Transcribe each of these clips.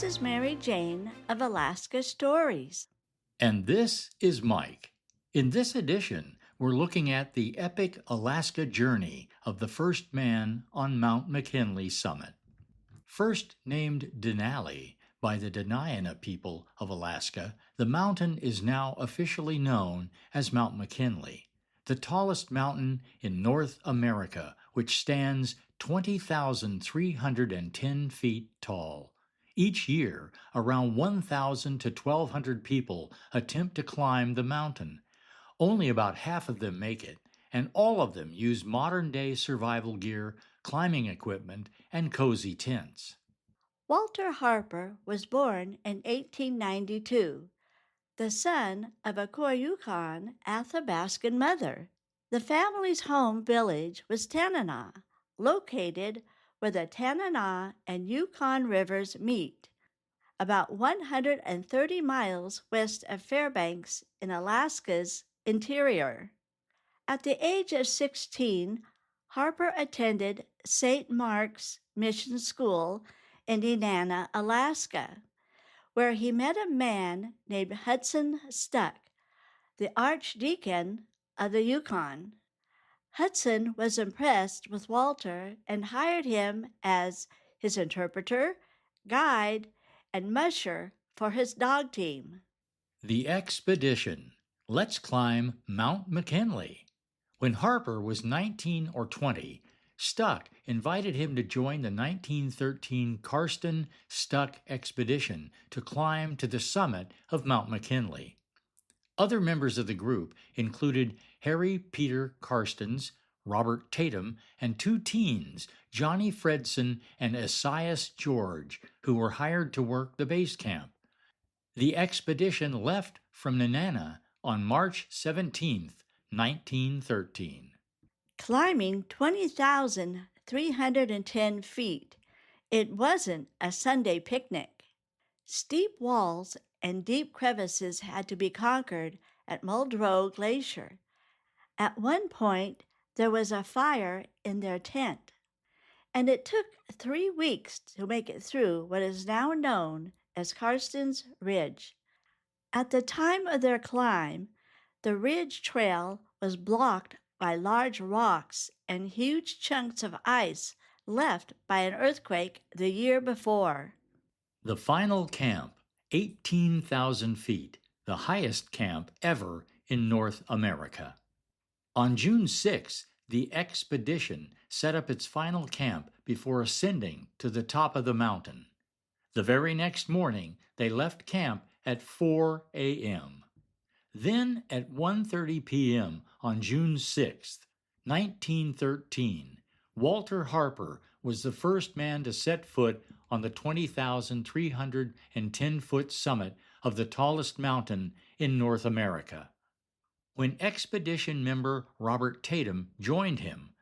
This is Mary Jane of Alaska Stories. And this is Mike. In this edition, we're looking at the epic Alaska journey of the first man on Mount McKinley summit. First named Denali by the Denali people of Alaska, the mountain is now officially known as Mount McKinley, the tallest mountain in North America, which stands 20,310 feet tall. Each year, around 1,000 to 1,200 people attempt to climb the mountain. Only about half of them make it, and all of them use modern-day survival gear, climbing equipment, and cozy tents. Walter Harper was born in 1892, the son of a Koyukon Athabascan mother. The family's home village was Tanana, located where the Tanana and Yukon rivers meet, about 130 miles west of Fairbanks in Alaska's interior. At the age of 16, Harper attended St. Mark's Mission School in Nenana, Alaska, where he met a man named Hudson Stuck, the archdeacon of the Yukon. Hudson was impressed with Walter and hired him as his interpreter, guide, and musher for his dog team. The expedition. Let's climb Mount McKinley. When Harper was 19 or 20, Stuck invited him to join the 1913 Karsten Stuck expedition to climb to the summit of Mount McKinley. Other members of the group included Harry Peter Karstens, Robert Tatum, and two teens, Johnny Fredson and Esaias George, who were hired to work the base camp. The expedition left from Nenana on March 17, 1913. Climbing 20,310 feet, it wasn't a Sunday picnic. Steep walls and deep crevices had to be conquered at Muldrow Glacier. At one point, there was a fire in their tent, and it took 3 weeks to make it through what is now known as Karstens Ridge. At the time of their climb, the ridge trail was blocked by large rocks and huge chunks of ice left by an earthquake the year before. The final camp, 18,000 feet, the highest camp ever in North America. On June 6, the expedition set up its final camp before ascending to the top of the mountain. The very next morning, they left camp at 4 a.m. Then at 1:30 p.m. on June 6, 1913, Walter Harper was the first man to set foot on the 20,310-foot summit of the tallest mountain in North America. When expedition member Robert Tatum joined him,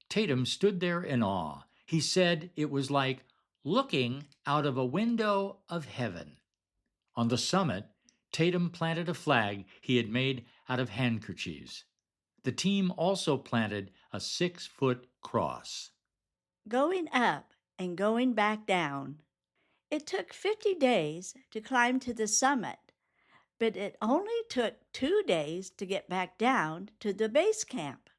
Tatum stood there in awe. He said it was like looking out of a window of heaven. On the summit, Tatum planted a flag he had made out of handkerchiefs. The team also planted a 6-foot cross. Going up and going back down. It took 50 days to climb to the summit, but it only took 2 days to get back down to the base camp.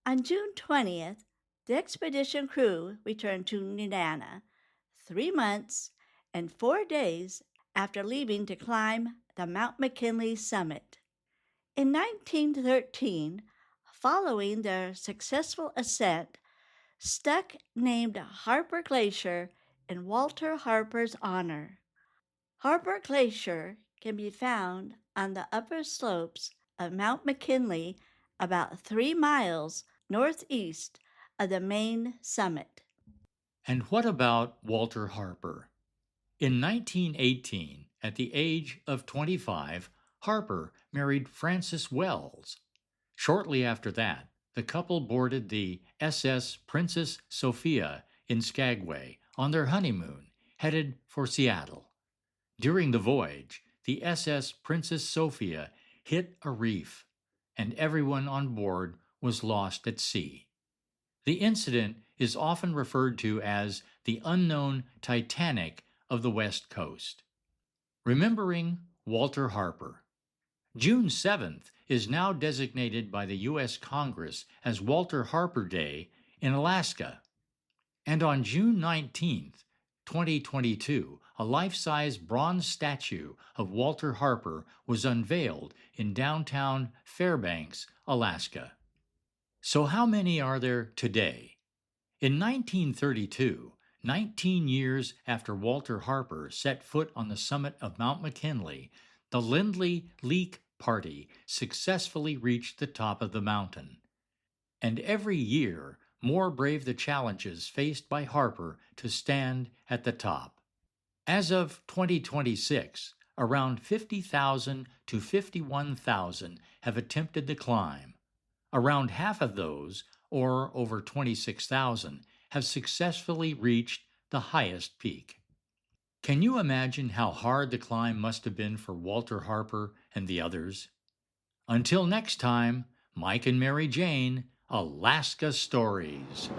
On June 20th, the expedition crew returned to Nenana 3 months and 4 days after leaving to climb the Mount McKinley summit. In 1913, following their successful ascent, Stuck named Harper Glacier in Walter Harper's honor. Harper Glacier can be found on the upper slopes of Mount McKinley, about 3 miles northeast of the main summit. And what about Walter Harper? In 1918, at the age of 25, Harper married Frances Wells. Shortly after that, the couple boarded the SS Princess Sophia in Skagway on their honeymoon, headed for Seattle. During the voyage, the SS Princess Sophia hit a reef, and everyone on board was lost at sea. The incident is often referred to as the unknown Titanic of the West Coast. Remembering Walter Harper. June 7th is now designated by the U.S. Congress as Walter Harper Day in Alaska. And on June 19th, 2022, a life-size bronze statue of Walter Harper was unveiled in downtown Fairbanks, Alaska. So how many are there today? In 1932, 19 years after Walter Harper set foot on the summit of Mount McKinley, the Lindley Leak Party successfully reached the top of the mountain. And every year, more brave the challenges faced by Harper to stand at the top. As of 2026, around 50,000 to 51,000 have attempted the climb. Around half of those, or over 26,000, have successfully reached the highest peak. Can you imagine how hard the climb must have been for Walter Harper and the others? Until next time, Mike and Mary Jane, Alaska Stories.